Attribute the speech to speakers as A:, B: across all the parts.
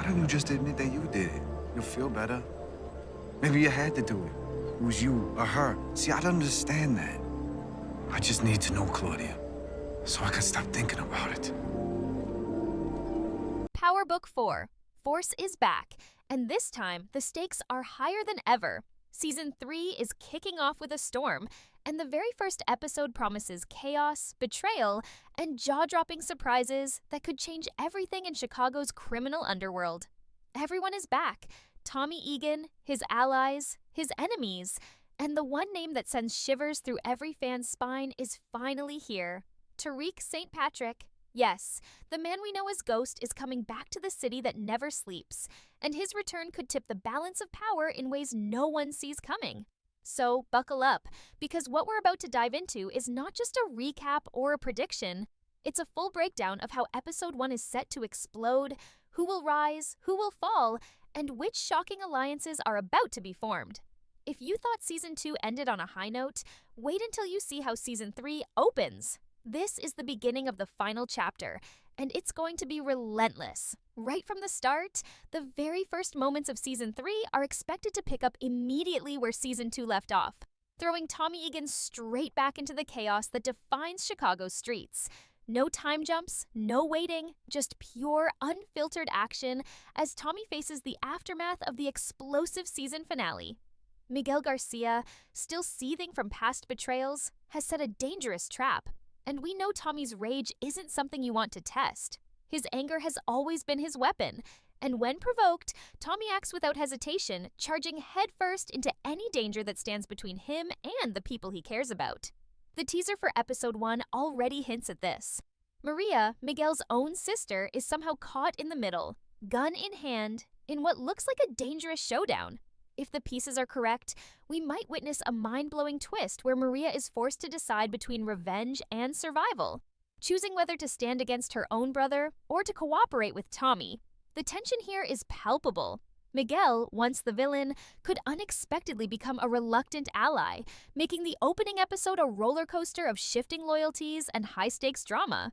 A: don't you just admit that you did it? You'll feel better. Maybe you had to do it. It was you or her. See, I don't understand that. I just need to know, Claudia, so I can stop thinking about it.
B: Power Book 4. Force is back, and this time the stakes are higher than ever. Season 3 is kicking off with a storm, and the very first episode promises chaos, betrayal, and jaw-dropping surprises that could change everything in Chicago's criminal underworld. Everyone is back. Tommy Egan, his allies, his enemies, and the one name that sends shivers through every fan's spine is finally here. Tariq St. Patrick. Yes, the man we know as Ghost is coming back to the city that never sleeps, and his return could tip the balance of power in ways no one sees coming. So buckle up, because what we're about to dive into is not just a recap or a prediction. It's a full breakdown of how Episode 1 is set to explode, who will rise, who will fall, and which shocking alliances are about to be formed. If you thought Season 2 ended on a high note, wait until you see how Season 3 opens. This is the beginning of the final chapter, and it's going to be relentless. Right from the start, the very first moments of Season 3 are expected to pick up immediately where Season 2 left off, throwing Tommy Egan straight back into the chaos that defines Chicago's streets. No time jumps, no waiting, just pure, unfiltered action as Tommy faces the aftermath of the explosive season finale. Miguel Garcia, still seething from past betrayals, has set a dangerous trap. And we know Tommy's rage isn't something you want to test. His anger has always been his weapon, and when provoked, Tommy acts without hesitation, charging headfirst into any danger that stands between him and the people he cares about. The teaser for Episode 1 already hints at this. Maria, Miguel's own sister, is somehow caught in the middle, gun in hand, in what looks like a dangerous showdown. If the pieces are correct, we might witness a mind-blowing twist where Maria is forced to decide between revenge and survival, choosing whether to stand against her own brother or to cooperate with Tommy. The tension here is palpable. Miguel, once the villain, could unexpectedly become a reluctant ally, making the opening episode a roller coaster of shifting loyalties and high-stakes drama.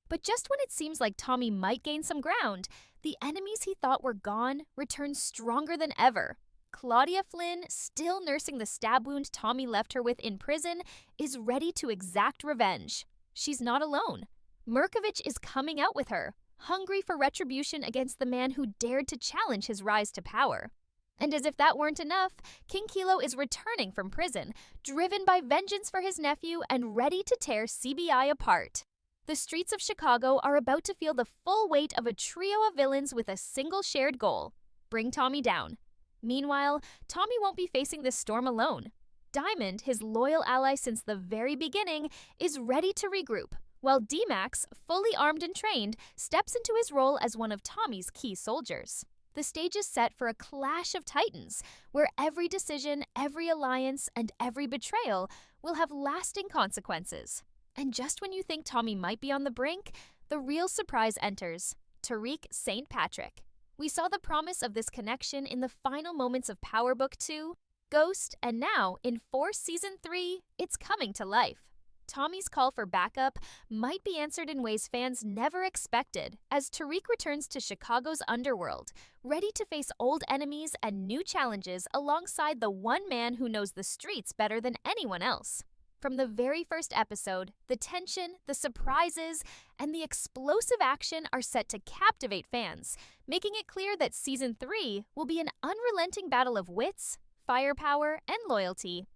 B: But just when it seems like Tommy might gain some ground, the enemies he thought were gone return stronger than ever. Claudia Flynn, still nursing the stab wound Tommy left her with in prison, is ready to exact revenge. She's not alone. Mirkovich is coming out with her, hungry for retribution against the man who dared to challenge his rise to power. And as if that weren't enough, King Kilo is returning from prison, driven by vengeance for his nephew and ready to tear CBI apart. The streets of Chicago are about to feel the full weight of a trio of villains with a single shared goal: bring Tommy down. Meanwhile, Tommy won't be facing this storm alone. Diamond, his loyal ally since the very beginning, is ready to regroup, while D-Max, fully armed and trained, steps into his role as one of Tommy's key soldiers. The stage is set for a clash of titans, where every decision, every alliance, and every betrayal will have lasting consequences. And just when you think Tommy might be on the brink, the real surprise enters: Tariq St. Patrick. We saw the promise of this connection in the final moments of Power Book 2, Ghost, and now, in Force Season 3, it's coming to life. Tommy's call for backup might be answered in ways fans never expected, as Tariq returns to Chicago's underworld, ready to face old enemies and new challenges alongside the one man who knows the streets better than anyone else. From the very first episode, the tension, the surprises, and the explosive action are set to captivate fans, making it clear that Season 3 will be an unrelenting battle of wits, firepower, and loyalty.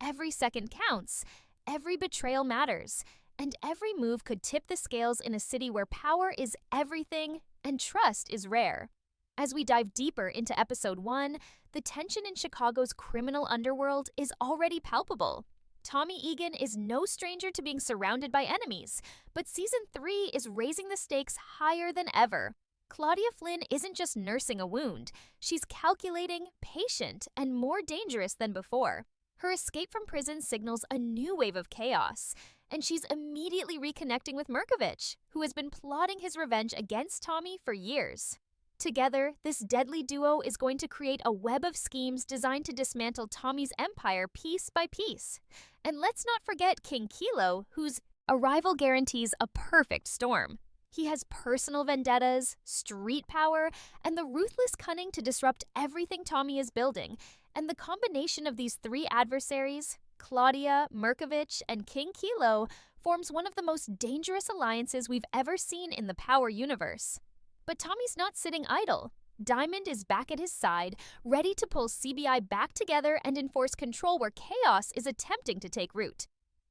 B: Every second counts, every betrayal matters, and every move could tip the scales in a city where power is everything and trust is rare. As we dive deeper into Episode 1, the tension in Chicago's criminal underworld is already palpable. Tommy Egan is no stranger to being surrounded by enemies, but Season 3 is raising the stakes higher than ever. Claudia Flynn isn't just nursing a wound. She's calculating, patient, and more dangerous than before. Her escape from prison signals a new wave of chaos, and she's immediately reconnecting with Mirkovich, who has been plotting his revenge against Tommy for years. Together, this deadly duo is going to create a web of schemes designed to dismantle Tommy's empire piece by piece. And let's not forget King Kilo, whose arrival guarantees a perfect storm. He has personal vendettas, street power, and the ruthless cunning to disrupt everything Tommy is building. And the combination of these three adversaries, Claudia, Merkovich, and King Kilo, forms one of the most dangerous alliances we've ever seen in the Power universe. But Tommy's not sitting idle. Diamond is back at his side, ready to pull CBI back together and enforce control where chaos is attempting to take root.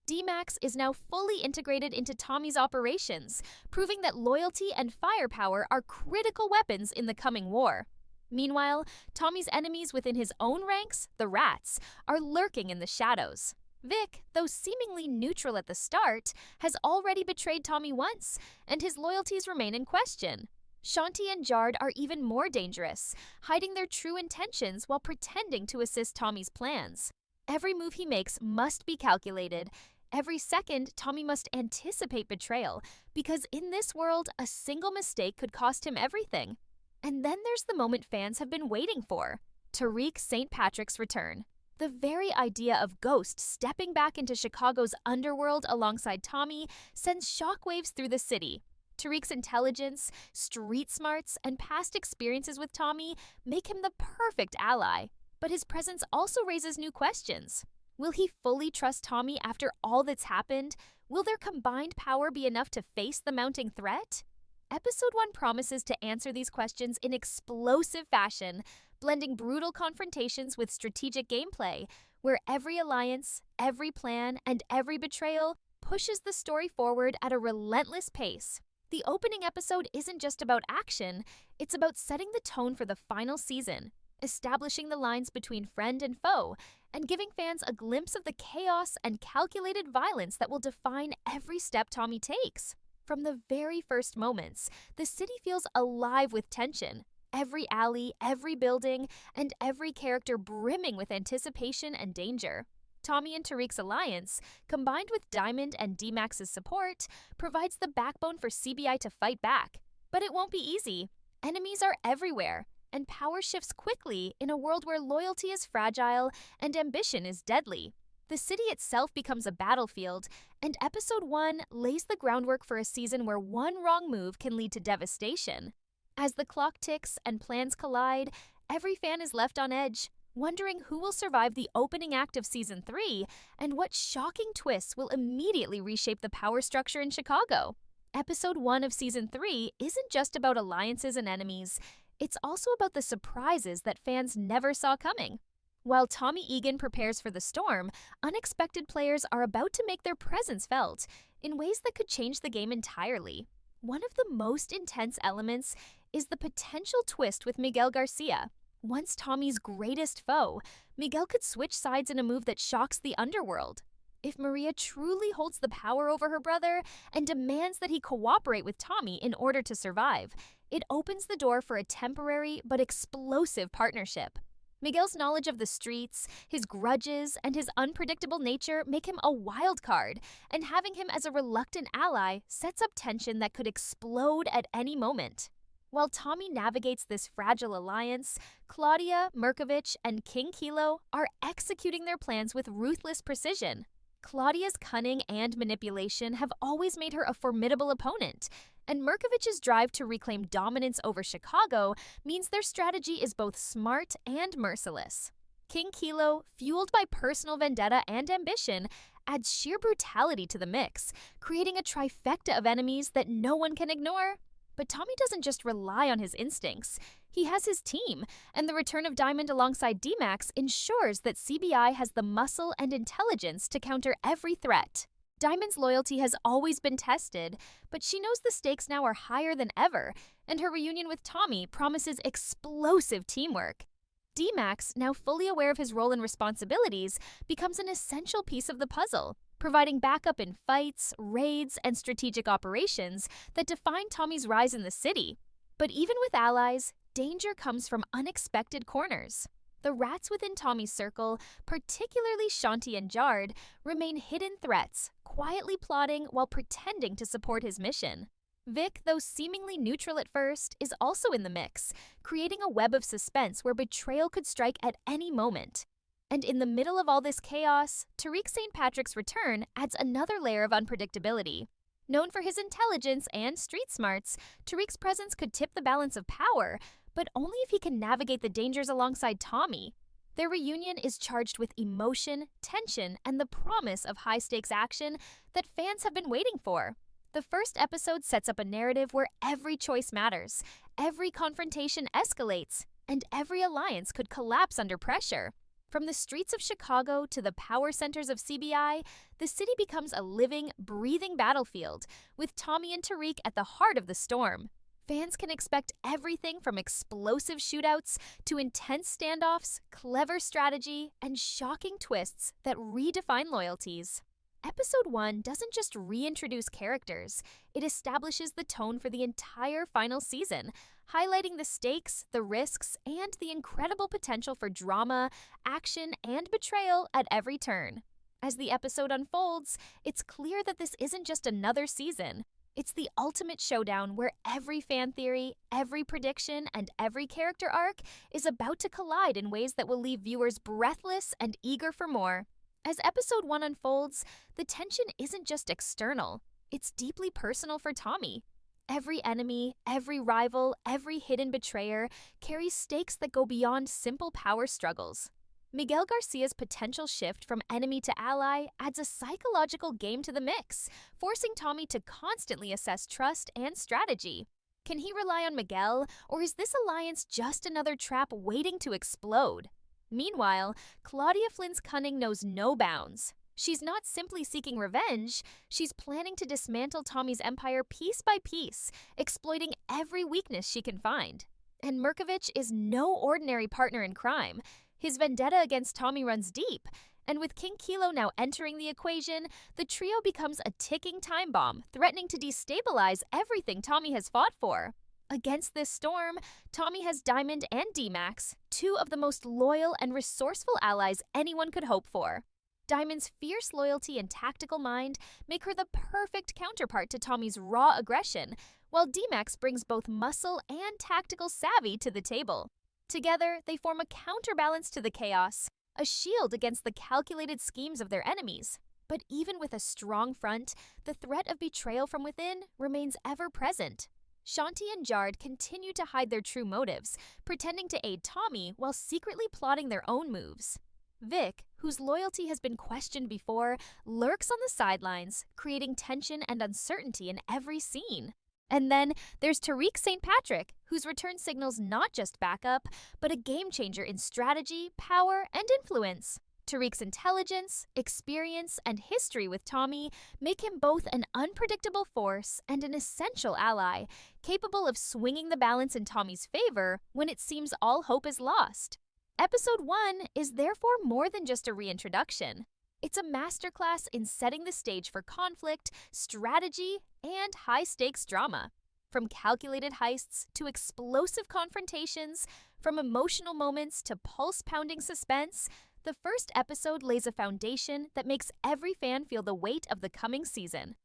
B: D-Max is now fully integrated into Tommy's operations, proving that loyalty and firepower are critical weapons in the coming war. Meanwhile, Tommy's enemies within his own ranks, the Rats, are lurking in the shadows. Vic, though seemingly neutral at the start, has already betrayed Tommy once, and his loyalties remain in question. Shanti and Jard are even more dangerous, hiding their true intentions while pretending to assist Tommy's plans. Every move he makes must be calculated. Every second, Tommy must anticipate betrayal, because in this world, a single mistake could cost him everything. And then there's the moment fans have been waiting for, Tariq St. Patrick's return. The very idea of Ghost stepping back into Chicago's underworld alongside Tommy sends shockwaves through the city. Tariq's intelligence, street smarts, and past experiences with Tommy make him the perfect ally. But his presence also raises new questions. Will he fully trust Tommy after all that's happened? Will their combined power be enough to face the mounting threat? Episode 1 promises to answer these questions in explosive fashion, blending brutal confrontations with strategic gameplay, where every alliance, every plan, and every betrayal pushes the story forward at a relentless pace. The opening episode isn't just about action, it's about setting the tone for the final season, establishing the lines between friend and foe, and giving fans a glimpse of the chaos and calculated violence that will define every step Tommy takes. From the very first moments, the city feels alive with tension. Every alley, every building, and every character brimming with anticipation and danger. Tommy and Tariq's alliance, combined with Diamond and D-Max's support, provides the backbone for CBI to fight back. But it won't be easy. Enemies are everywhere, and power shifts quickly in a world where loyalty is fragile and ambition is deadly. The city itself becomes a battlefield, and Episode 1 lays the groundwork for a season where one wrong move can lead to devastation. As the clock ticks and plans collide, every fan is left on edge, wondering who will survive the opening act of Season 3 and what shocking twists will immediately reshape the power structure in Chicago. Episode 1 of Season 3 isn't just about alliances and enemies, it's also about the surprises that fans never saw coming. While Tommy Egan prepares for the storm, unexpected players are about to make their presence felt in ways that could change the game entirely. One of the most intense elements is the potential twist with Miguel Garcia. Once Tommy's greatest foe, Miguel could switch sides in a move that shocks the underworld. If Maria truly holds the power over her brother and demands that he cooperate with Tommy in order to survive, it opens the door for a temporary but explosive partnership. Miguel's knowledge of the streets, his grudges, and his unpredictable nature make him a wild card, and having him as a reluctant ally sets up tension that could explode at any moment. While Tommy navigates this fragile alliance, Claudia, Merkovich, and King Kilo are executing their plans with ruthless precision. Claudia's cunning and manipulation have always made her a formidable opponent, and Merkovich's drive to reclaim dominance over Chicago means their strategy is both smart and merciless. King Kilo, fueled by personal vendetta and ambition, adds sheer brutality to the mix, creating a trifecta of enemies that no one can ignore. But Tommy doesn't just rely on his instincts. He has his team, and the return of Diamond alongside D-Max ensures that CBI has the muscle and intelligence to counter every threat. Diamond's loyalty has always been tested, but she knows the stakes now are higher than ever, and her reunion with Tommy promises explosive teamwork. D-Max, now fully aware of his role and responsibilities, becomes an essential piece of the puzzle, providing backup in fights, raids, and strategic operations that define Tommy's rise in the city. But even with allies, danger comes from unexpected corners. The rats within Tommy's circle, particularly Shanti and Jard, remain hidden threats, quietly plotting while pretending to support his mission. Vic, though seemingly neutral at first, is also in the mix, creating a web of suspense where betrayal could strike at any moment. And in the middle of all this chaos, Tariq St. Patrick's return adds another layer of unpredictability. Known for his intelligence and street smarts, Tariq's presence could tip the balance of power, but only if he can navigate the dangers alongside Tommy. Their reunion is charged with emotion, tension, and the promise of high-stakes action that fans have been waiting for. The first episode sets up a narrative where every choice matters, every confrontation escalates, and every alliance could collapse under pressure. From the streets of Chicago to the power centers of CBI, the city becomes a living, breathing battlefield, with Tommy and Tariq at the heart of the storm. Fans can expect everything from explosive shootouts to intense standoffs, clever strategy, and shocking twists that redefine loyalties. Episode 1 doesn't just reintroduce characters, it establishes the tone for the entire final season, highlighting the stakes, the risks, and the incredible potential for drama, action, and betrayal at every turn. As the episode unfolds, it's clear that this isn't just another season. It's the ultimate showdown where every fan theory, every prediction, and every character arc is about to collide in ways that will leave viewers breathless and eager for more. As episode 1 unfolds, the tension isn't just external, it's deeply personal for Tommy. Every enemy, every rival, every hidden betrayer carries stakes that go beyond simple power struggles. Miguel Garcia's potential shift from enemy to ally adds a psychological game to the mix, forcing Tommy to constantly assess trust and strategy. Can he rely on Miguel, or is this alliance just another trap waiting to explode? Meanwhile, Claudia Flynn's cunning knows no bounds. She's not simply seeking revenge, she's planning to dismantle Tommy's empire piece by piece, exploiting every weakness she can find. And Mirkovich is no ordinary partner in crime. His vendetta against Tommy runs deep, and with King Kilo now entering the equation, the trio becomes a ticking time bomb, threatening to destabilize everything Tommy has fought for. Against this storm, Tommy has Diamond and D-Max, two of the most loyal and resourceful allies anyone could hope for. Diamond's fierce loyalty and tactical mind make her the perfect counterpart to Tommy's raw aggression, while D-Max brings both muscle and tactical savvy to the table. Together, they form a counterbalance to the chaos, a shield against the calculated schemes of their enemies. But even with a strong front, the threat of betrayal from within remains ever present. Shanti and Jard continue to hide their true motives, pretending to aid Tommy while secretly plotting their own moves. Vic, whose loyalty has been questioned before, lurks on the sidelines, creating tension and uncertainty in every scene. And then there's Tariq St. Patrick, whose return signals not just backup, but a game-changer in strategy, power, and influence. Tariq's intelligence, experience, and history with Tommy make him both an unpredictable force and an essential ally, capable of swinging the balance in Tommy's favor when it seems all hope is lost. Episode 1 is therefore more than just a reintroduction. It's a masterclass in setting the stage for conflict, strategy, and high-stakes drama. From calculated heists to explosive confrontations, from emotional moments to pulse-pounding suspense, the first episode lays a foundation that makes every fan feel the weight of the coming season.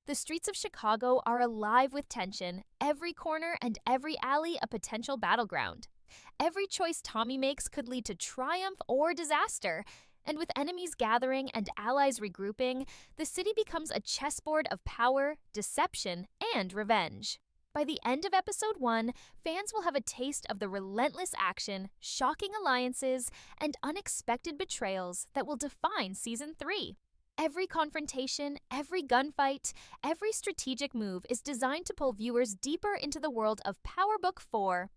B: The streets of Chicago are alive with tension, every corner and every alley a potential battleground. Every choice Tommy makes could lead to triumph or disaster, and with enemies gathering and allies regrouping, the city becomes a chessboard of power, deception, and revenge. By the end of episode 1, fans will have a taste of the relentless action, shocking alliances, and unexpected betrayals that will define season 3. Every confrontation, every gunfight, every strategic move is designed to pull viewers deeper into the world of Power Book 4,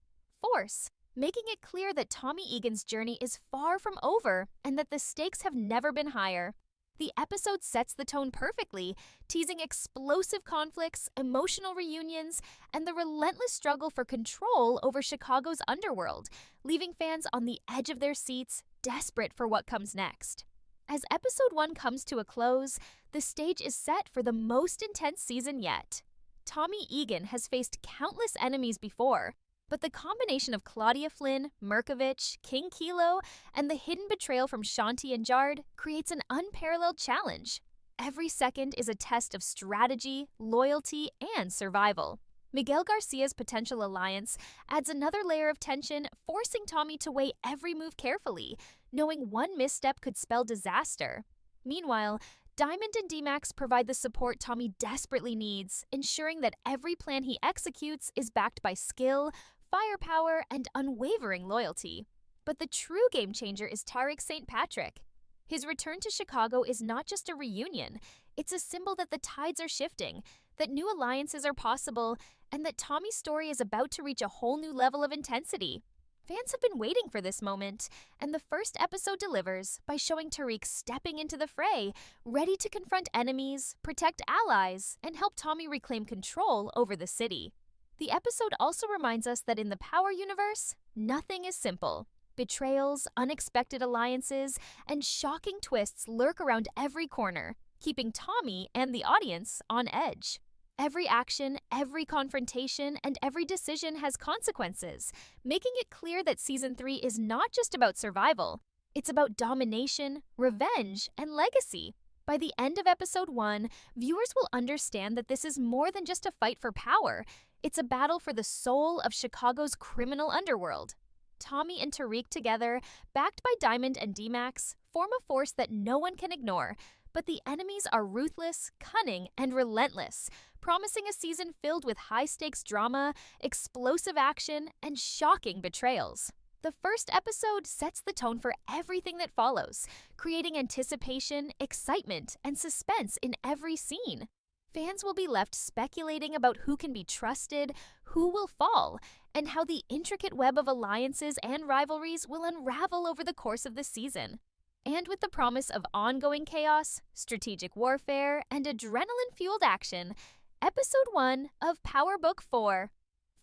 B: Force, making it clear that Tommy Egan's journey is far from over and that the stakes have never been higher. The episode sets the tone perfectly, teasing explosive conflicts, emotional reunions, and the relentless struggle for control over Chicago's underworld, leaving fans on the edge of their seats, desperate for what comes next. As episode 1 comes to a close, the stage is set for the most intense season yet. Tommy Egan has faced countless enemies before, but the combination of Claudia Flynn, Mirkovich, King Kilo, and the hidden betrayal from Shanti and Jard creates an unparalleled challenge. Every second is a test of strategy, loyalty, and survival. Miguel Garcia's potential alliance adds another layer of tension, forcing Tommy to weigh every move carefully, knowing one misstep could spell disaster. Meanwhile, Diamond and D-Max provide the support Tommy desperately needs, ensuring that every plan he executes is backed by skill, firepower, and unwavering loyalty. But the true game changer is Tariq St. Patrick. His return to Chicago is not just a reunion, it's a symbol that the tides are shifting, that new alliances are possible, and that Tommy's story is about to reach a whole new level of intensity. Fans have been waiting for this moment, and the first episode delivers by showing Tariq stepping into the fray, ready to confront enemies, protect allies, and help Tommy reclaim control over the city. The episode also reminds us that in the Power universe, nothing is simple. Betrayals, unexpected alliances, and shocking twists lurk around every corner, keeping Tommy and the audience on edge. Every action, every confrontation, and every decision has consequences, making it clear that Season 3 is not just about survival. It's about domination, revenge, and legacy. By the end of Episode 1, viewers will understand that this is more than just a fight for power. It's a battle for the soul of Chicago's criminal underworld. Tommy and Tariq together, backed by Diamond and D-Max, form a force that no one can ignore. But the enemies are ruthless, cunning, and relentless, promising a season filled with high-stakes drama, explosive action, and shocking betrayals. The first episode sets the tone for everything that follows, creating anticipation, excitement, and suspense in every scene. Fans will be left speculating about who can be trusted, who will fall, and how the intricate web of alliances and rivalries will unravel over the course of the season. And with the promise of ongoing chaos, strategic warfare, and adrenaline-fueled action, Episode 1 of Power Book 4,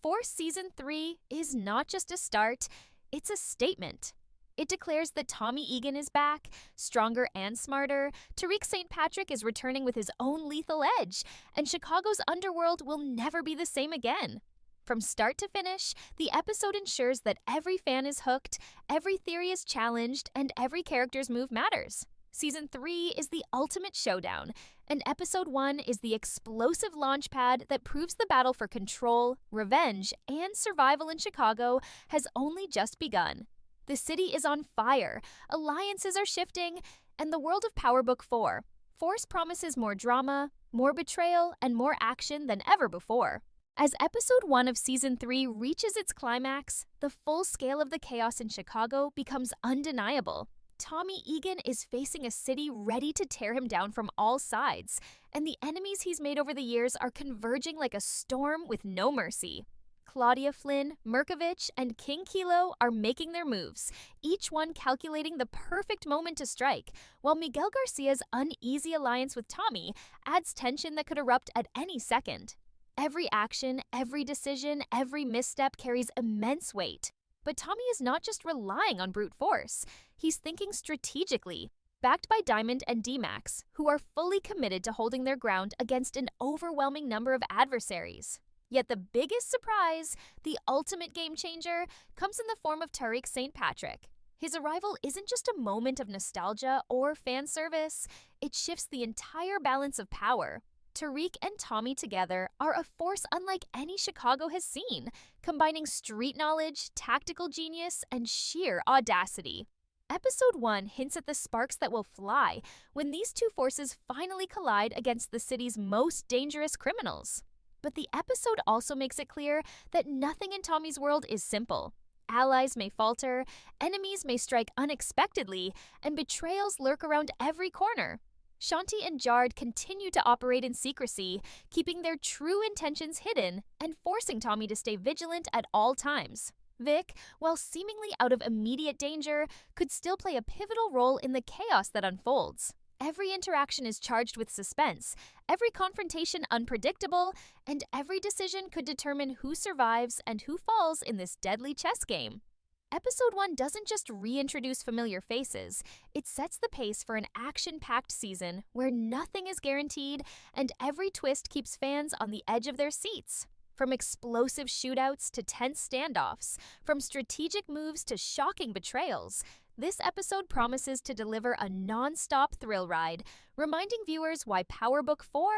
B: Force Season 3 is not just a start, it's a statement. It declares that Tommy Egan is back, stronger and smarter, Tariq St. Patrick is returning with his own lethal edge, and Chicago's underworld will never be the same again. From start to finish, the episode ensures that every fan is hooked, every theory is challenged, and every character's move matters. Season 3 is the ultimate showdown, and Episode 1 is the explosive launchpad that proves the battle for control, revenge, and survival in Chicago has only just begun. The city is on fire, alliances are shifting, and the world of Power Book 4, Force promises more drama, more betrayal, and more action than ever before. As Episode 1 of Season 3 reaches its climax, the full scale of the chaos in Chicago becomes undeniable. Tommy Egan is facing a city ready to tear him down from all sides, and the enemies he's made over the years are converging like a storm with no mercy. Claudia Flynn, Merkovich, and King Kilo are making their moves, each one calculating the perfect moment to strike, while Miguel Garcia's uneasy alliance with Tommy adds tension that could erupt at any second. Every action, every decision, every misstep carries immense weight. But Tommy is not just relying on brute force. He's thinking strategically, backed by Diamond and D-Max, who are fully committed to holding their ground against an overwhelming number of adversaries. Yet the biggest surprise, the ultimate game changer, comes in the form of Tariq St. Patrick. His arrival isn't just a moment of nostalgia or fan service, it shifts the entire balance of power. Tariq and Tommy together are a force unlike any Chicago has seen, combining street knowledge, tactical genius, and sheer audacity. Episode 1 hints at the sparks that will fly when these two forces finally collide against the city's most dangerous criminals. But the episode also makes it clear that nothing in Tommy's world is simple. Allies may falter, enemies may strike unexpectedly, and betrayals lurk around every corner. Shanti and Jard continue to operate in secrecy, keeping their true intentions hidden and forcing Tommy to stay vigilant at all times. Vic, while seemingly out of immediate danger, could still play a pivotal role in the chaos that unfolds. Every interaction is charged with suspense, every confrontation unpredictable, and every decision could determine who survives and who falls in this deadly chess game. Episode 1 doesn't just reintroduce familiar faces, it sets the pace for an action-packed season where nothing is guaranteed and every twist keeps fans on the edge of their seats. From explosive shootouts to tense standoffs, from strategic moves to shocking betrayals, this episode promises to deliver a non-stop thrill ride, reminding viewers why Power Book 4,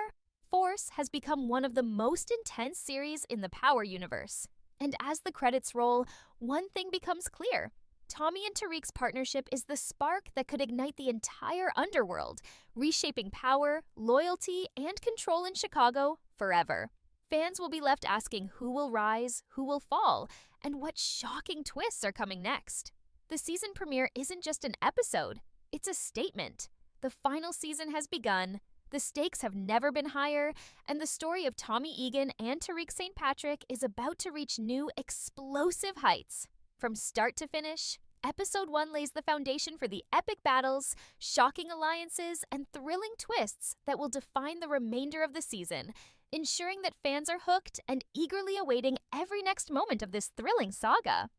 B: Force, has become one of the most intense series in the Power universe. And as the credits roll, one thing becomes clear. Tommy and Tariq's partnership is the spark that could ignite the entire underworld, reshaping power, loyalty, and control in Chicago forever. Fans will be left asking who will rise, who will fall, and what shocking twists are coming next. The season premiere isn't just an episode, it's a statement. The final season has begun, the stakes have never been higher, and the story of Tommy Egan and Tariq St. Patrick is about to reach new, explosive heights. From start to finish, Episode 1 lays the foundation for the epic battles, shocking alliances, and thrilling twists that will define the remainder of the season, ensuring that fans are hooked and eagerly awaiting every next moment of this thrilling saga.